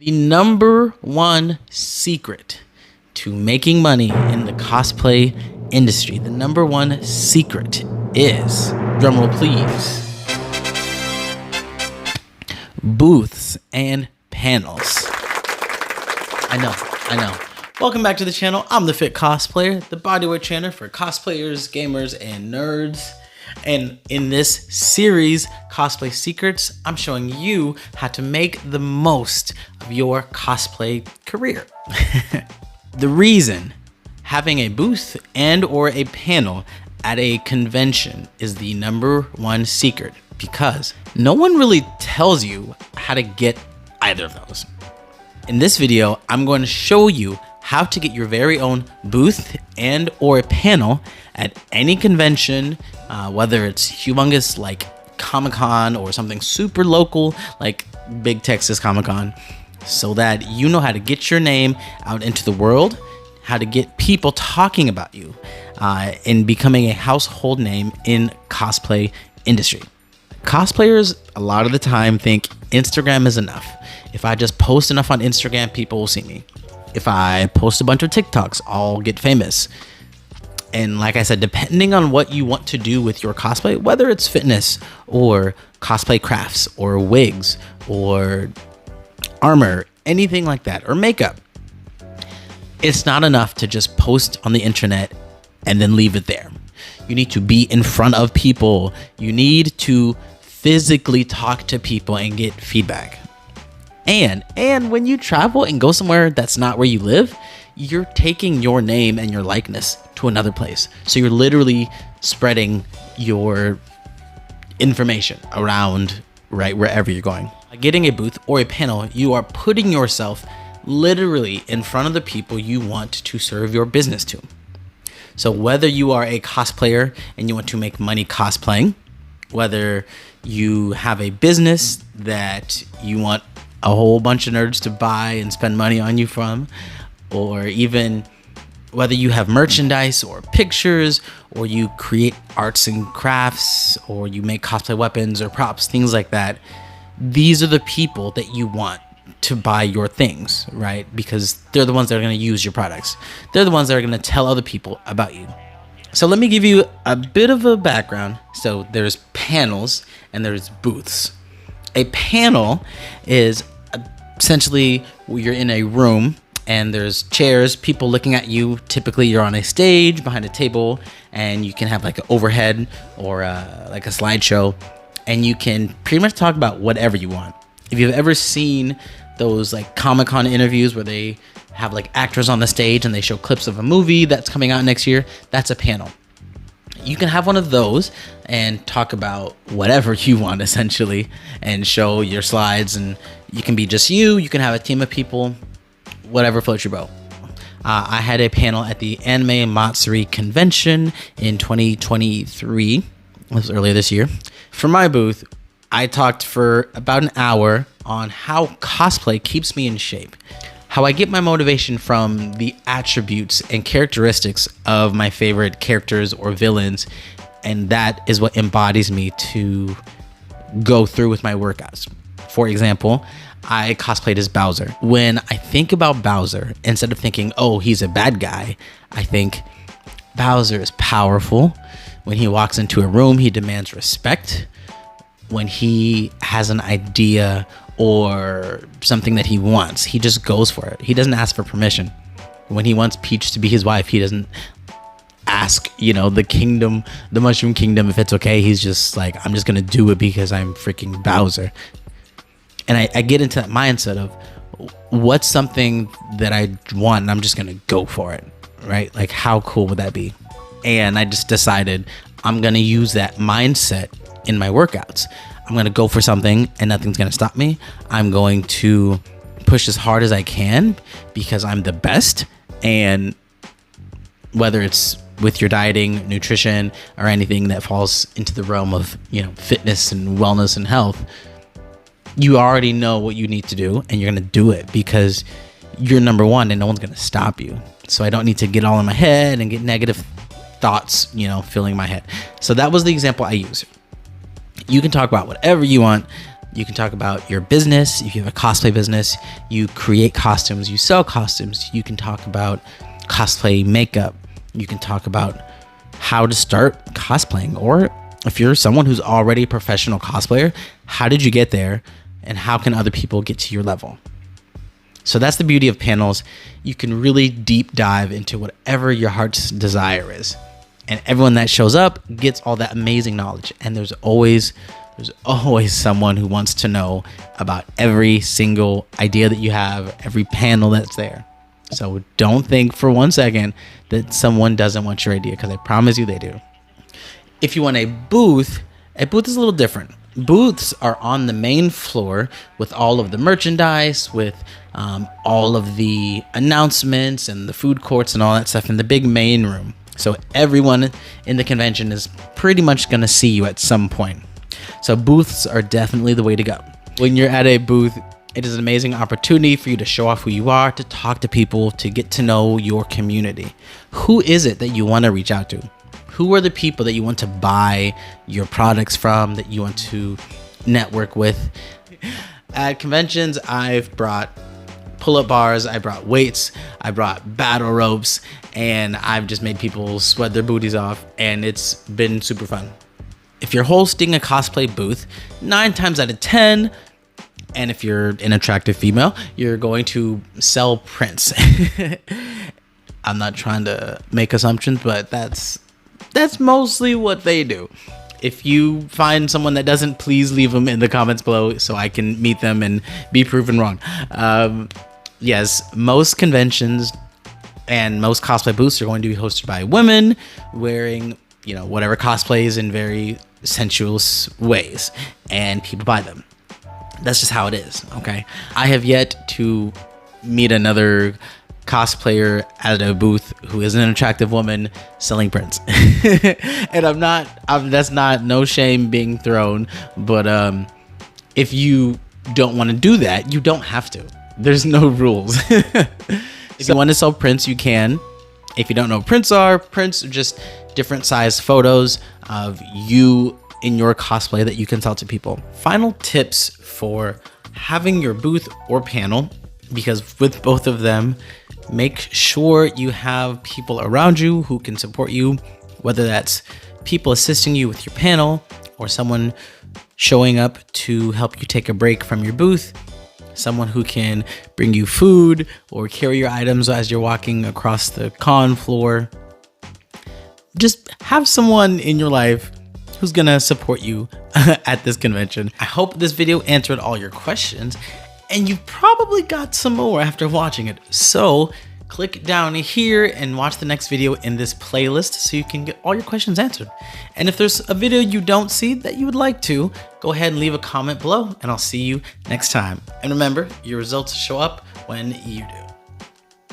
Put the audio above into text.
The number one secret to making money in the cosplay industry, the number one secret is, drumroll please, booths and panels. I know. Welcome back to the channel. I'm the Fit Cosplayer, the bodywear channel for cosplayers, gamers, and nerds. And in this series, Cosplay Secrets, I'm showing you how to make the most of your cosplay career. The reason having a booth and or a panel at a convention is the number one secret, because no one really tells you how to get either of those. In this video, I'm going to show you how to get your very own booth and or a panel at any convention, whether it's humongous like Comic-Con or something super local like Big Texas Comic-Con, so that you know how to get your name out into the world, how to get people talking about you, and becoming a household name in cosplay industry. Cosplayers a lot of the time think Instagram is enough. If I just post enough on Instagram, people will see me. If I post a bunch of TikToks, I'll get famous. And like I said, depending on what you want to do with your cosplay, whether it's fitness or cosplay crafts or wigs or armor, anything like that, or makeup, it's not enough to just post on the internet and then leave it there. You need to be in front of people. You need to physically talk to people and get feedback. And when you travel and go somewhere that's not where you live, you're taking your name and your likeness to another place. So you're literally spreading your information around right wherever you're going. By getting a booth or a panel, you are putting yourself literally in front of the people you want to serve your business to. So whether you are a cosplayer and you want to make money cosplaying, whether you have a business that you want a whole bunch of nerds to buy and spend money on you from, or even whether you have merchandise or pictures, or you create arts and crafts, or you make cosplay weapons or props, things like that. These are the people that you want to buy your things, right? Because they're the ones that are going to use your products. They're the ones that are going to tell other people about you. So let me give you a bit of a background. So there's panels and there's booths. A panel is essentially you're in a room and there's chairs, people looking at you. Typically you're on a stage behind a table, and you can have like an overhead or like a slideshow, and you can pretty much talk about whatever you want. If you've ever seen those like Comic-Con interviews where they have like actors on the stage and they show clips of a movie that's coming out next year, that's a panel. You can have one of those and talk about whatever you want, essentially, and show your slides, and you can be just you can have a team of people, whatever floats your boat. I had a panel at the Anime Matsuri convention in 2023. It was earlier this year. For my booth, I talked for about an hour on how cosplay keeps me in shape, how I get my motivation from the attributes and characteristics of my favorite characters or villains, and that is what embodies me to go through with my workouts. For example, I cosplayed as Bowser. When I think about Bowser, instead of thinking, oh, he's a bad guy, I think Bowser is powerful. When he walks into a room, he demands respect. When he has an idea or something that he wants, he just goes for it. He doesn't ask for permission. When he wants Peach to be his wife, he doesn't ask, the Mushroom Kingdom, if it's okay. He's just like, I'm just gonna do it because I'm freaking Bowser. And I get into that mindset of what's something that I want and I'm just gonna go for it, right? Like, how cool would that be? And I just decided I'm gonna use that mindset in my workouts. I'm gonna go for something and nothing's gonna stop me. I'm going to push as hard as I can because I'm the best. And whether it's with your dieting, nutrition, or anything that falls into the realm of, fitness and wellness and health, you already know what you need to do, and you're gonna do it because you're number one and no one's gonna stop you. So I don't need to get all in my head and get negative thoughts, filling my head. So that was the example I used. You can talk about whatever you want. You can talk about your business. If you have a cosplay business, you create costumes, you sell costumes. You can talk about cosplay makeup. You can talk about how to start cosplaying, or if you're someone who's already a professional cosplayer, how did you get there and how can other people get to your level? So that's the beauty of panels. You can really deep dive into whatever your heart's desire is. And everyone that shows up gets all that amazing knowledge. And there's always someone who wants to know about every single idea that you have, every panel that's there. So don't think for one second that someone doesn't want your idea, because I promise you they do. If you want a booth is a little different. Booths are on the main floor with all of the merchandise, with all of the announcements and the food courts and all that stuff in the big main room. So everyone in the convention is pretty much going to see you at some point. So booths are definitely the way to go. When you're at a booth, it is an amazing opportunity for you to show off who you are, to talk to people, to get to know your community. Who is it that you want to reach out to? Who are the people that you want to buy your products from, that you want to network with? At conventions, I've brought pull-up bars, I brought weights, I brought battle ropes, and I've just made people sweat their booties off, and it's been super fun. If you're hosting a cosplay booth, 9 times out of 10, and if you're an attractive female, you're going to sell prints. I'm not trying to make assumptions, but that's mostly what they do. If you find someone that doesn't, please leave them in the comments below so I can meet them and be proven wrong. Yes, most conventions and most cosplay booths are going to be hosted by women wearing, whatever cosplays in very sensuous ways, and people buy them. That's just how it is, okay? I have yet to meet another cosplayer at a booth who is an attractive woman selling prints. And that's not no shame being thrown, but if you don't want to do that, you don't have to. There's no rules. If you want to sell prints, you can. If you don't know what prints are just different size photos of you in your cosplay that you can sell to people. Final tips for having your booth or panel, because with both of them, make sure you have people around you who can support you, whether that's people assisting you with your panel or someone showing up to help you take a break from your booth, someone who can bring you food or carry your items as you're walking across the con floor. Just have someone in your life who's gonna support you at this convention. I hope this video answered all your questions, and you probably got some more after watching it. So click down here and watch the next video in this playlist so you can get all your questions answered. And if there's a video you don't see that you would like to, go ahead and leave a comment below, and I'll see you next time. And remember, your results show up when you do.